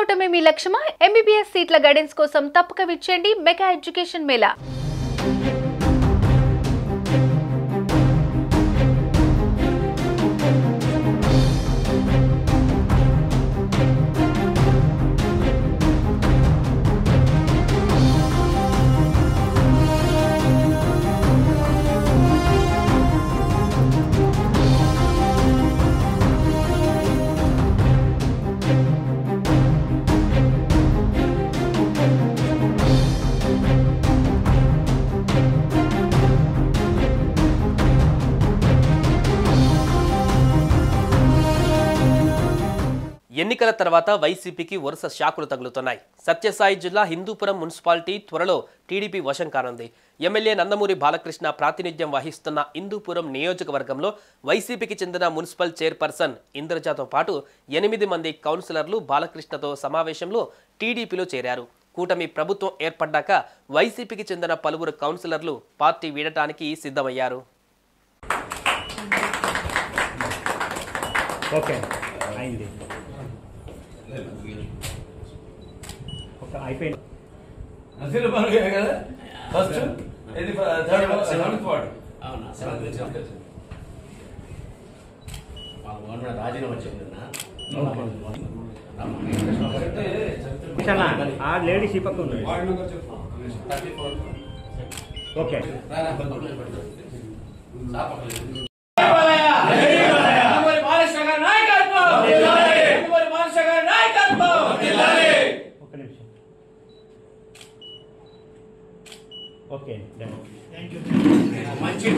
అవటమే మీ లక్ష్యమా? MBBS సీట్ల guidance కోసం తప్పక విచ్చేయండి మెగా ఎడ్యుకేషన్ మేళా. ఎన్నికల తర్వాత వైసీపీకి వరుస షాకులు తగులుతున్నాయి. సత్యసాయి జిల్లా హిందూపురం మున్సిపాలిటీ త్వరలో టీడీపీ వశం కానుంది. ఎమ్మెల్యే నందమూరి బాలకృష్ణ ప్రాతినిధ్యం వహిస్తున్న హిందూపురం నియోజకవర్గంలో వైసీపీకి చెందిన మున్సిపల్ చైర్పర్సన్ ఇంద్రజతో పాటు 8 మంది కౌన్సిలర్లు బాలకృష్ణతో సమావేశంలో టీడీపీలో చేరారు. కూటమి ప్రభుత్వం ఏర్పడ్డాక వైసీపీకి చెందిన పలువురు కౌన్సిలర్లు పార్టీ వీడటానికి సిద్ధమయ్యారు. లేడీస్ ఈ పక్క ఉంది. Okay okay thank you. మంచి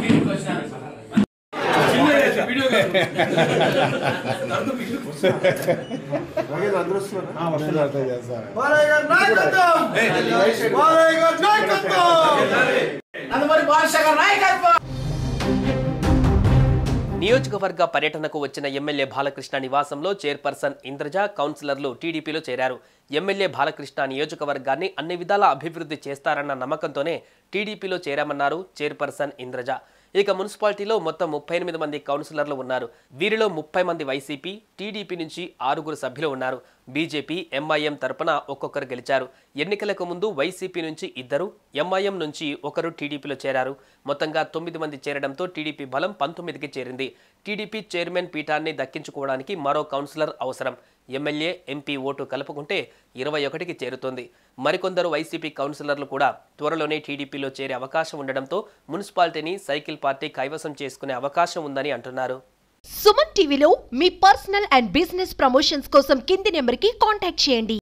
నియోజకవర్గ పర్యటనకు వచ్చిన ఎమ్మెల్యే బాలకృష్ణ నివాసంలో చైర్పర్సన్ ఇంద్రజ, కౌన్సిలర్లు టీడీపీలో చేరారు. ఎమ్మెల్యే బాలకృష్ణ నియోజకవర్గాన్ని అన్ని విధాలా అభివృద్ధి చేస్తారన్న నమ్మకంతోనే టీడీపీలో చేరామన్నారు చైర్పర్సన్ ఇంద్రజ. ఇక మున్సిపాలిటీలో మొత్తం 38 మంది కౌన్సిలర్లు ఉన్నారు. వీరిలో 30 మంది వైసీపీ, టీడీపీ నుంచి 6 సభ్యులు ఉన్నారు. బీజేపీ, ఎంఐఎం తరపున ఒక్కొక్కరు గెలిచారు. ఎన్నికలకు ముందు వైసీపీ నుంచి 2, ఎంఐఎం నుంచి 1 టీడీపీలో చేరారు. మొత్తంగా 9 మంది చేరడంతో టీడీపీ బలం 19కి చేరింది. టీడీపీ చైర్మన్ పీఠాన్ని దక్కించుకోవడానికి మరో కౌన్సిలర్ అవసరం. ఎమ్మెల్యే, ఎంపీ ఓటు కలుపుకుంటే 21కి చేరుతోంది. మరికొందరు వైసీపీ కౌన్సిలర్లు కూడా త్వరలోనే టీడీపీలో చేరే అవకాశం ఉండడంతో మున్సిపాలిటీని సైకిల్ పార్టీ కైవసం చేసుకునే అవకాశం ఉందని అంటున్నారు. సుమన్ టీవీలో మీ పర్సనల్ అండ్ బిజినెస్ ప్రమోషన్స్ కోసం కింది నెంబర్కి కాంటాక్ట్ చేయండి.